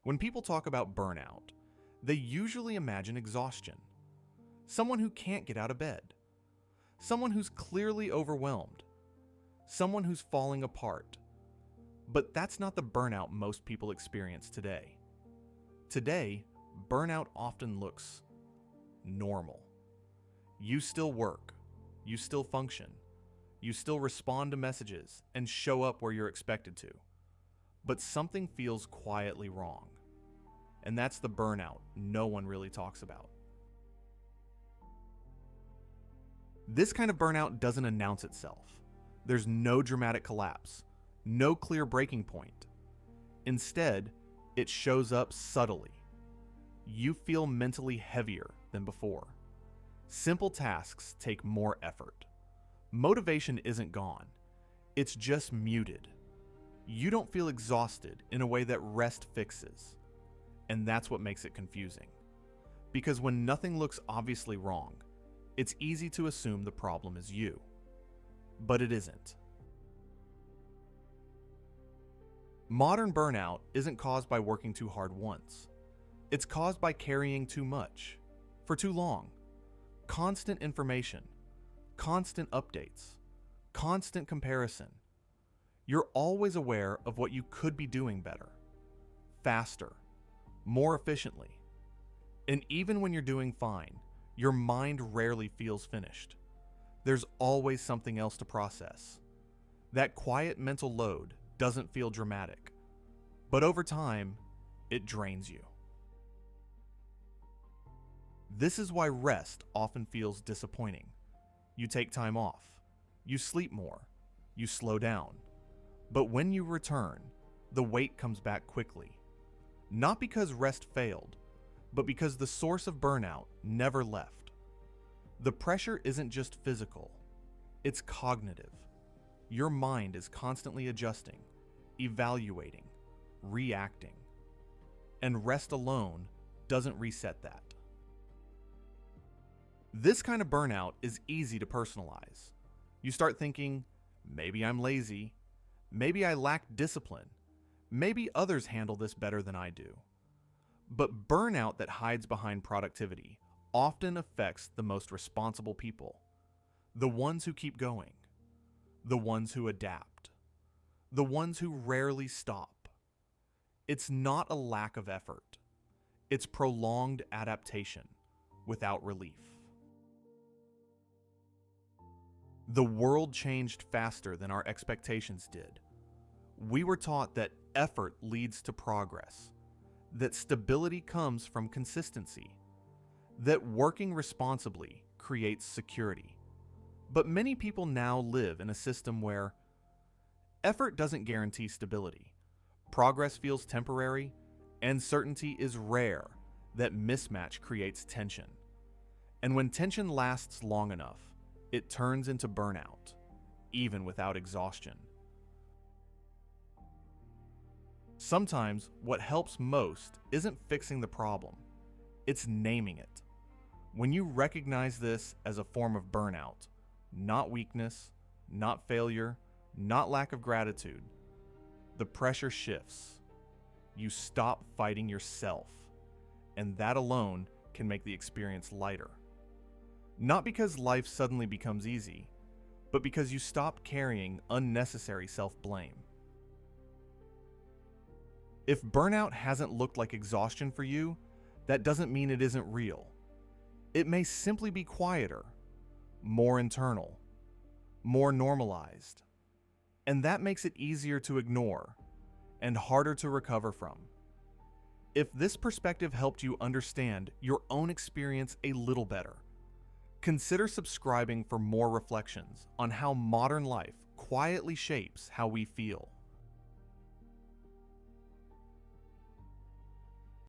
When people talk about burnout, they usually imagine exhaustion. Someone who can't get out of bed. Someone who's clearly overwhelmed. Someone who's falling apart. But that's not the burnout most people experience today. Today, burnout often looks normal. You still work. You still function. You still respond to messages and show up where you're expected to. But something feels quietly wrong. And that's the burnout no one really talks about. This kind of burnout doesn't announce itself. There's no dramatic collapse, no clear breaking point. Instead, it shows up subtly. You feel mentally heavier than before. Simple tasks take more effort. Motivation isn't gone. It's just muted. You don't feel exhausted in a way that rest fixes. And that's what makes it confusing. Because when nothing looks obviously wrong, it's easy to assume the problem is you. But it isn't. Modern burnout isn't caused by working too hard once. It's caused by carrying too much, for too long. Constant information, constant updates, constant comparison. You're always aware of what you could be doing better, faster, more efficiently. And even when you're doing fine, your mind rarely feels finished. There's always something else to process. That quiet mental load doesn't feel dramatic, but over time, it drains you. This is why rest often feels disappointing. You take time off, you sleep more, you slow down. But when you return, the weight comes back quickly. Not because rest failed, but because the source of burnout never left. The pressure isn't just physical, it's cognitive. Your mind is constantly adjusting, evaluating, reacting. And rest alone doesn't reset that. This kind of burnout is easy to personalize. You start thinking, maybe I'm lazy, maybe I lack discipline, maybe others handle this better than I do. But burnout that hides behind productivity often affects the most responsible people, the ones who keep going, the ones who adapt, the ones who rarely stop. It's not a lack of effort. It's prolonged adaptation without relief. The world changed faster than our expectations did. We were taught that effort leads to progress, that stability comes from consistency, that working responsibly creates security. But many people now live in a system where effort doesn't guarantee stability, progress feels temporary, and certainty is rare. That mismatch creates tension. And when tension lasts long enough, it turns into burnout, even without exhaustion. Sometimes what helps most isn't fixing the problem, it's naming it. When you recognize this as a form of burnout, not weakness, not failure, not lack of gratitude, the pressure shifts. You stop fighting yourself, and that alone can make the experience lighter. Not because life suddenly becomes easy, but because you stop carrying unnecessary self-blame. If burnout hasn't looked like exhaustion for you, that doesn't mean it isn't real. It may simply be quieter, more internal, more normalized. And that makes it easier to ignore and harder to recover from. If this perspective helped you understand your own experience a little better, consider subscribing for more reflections on how modern life quietly shapes how we feel.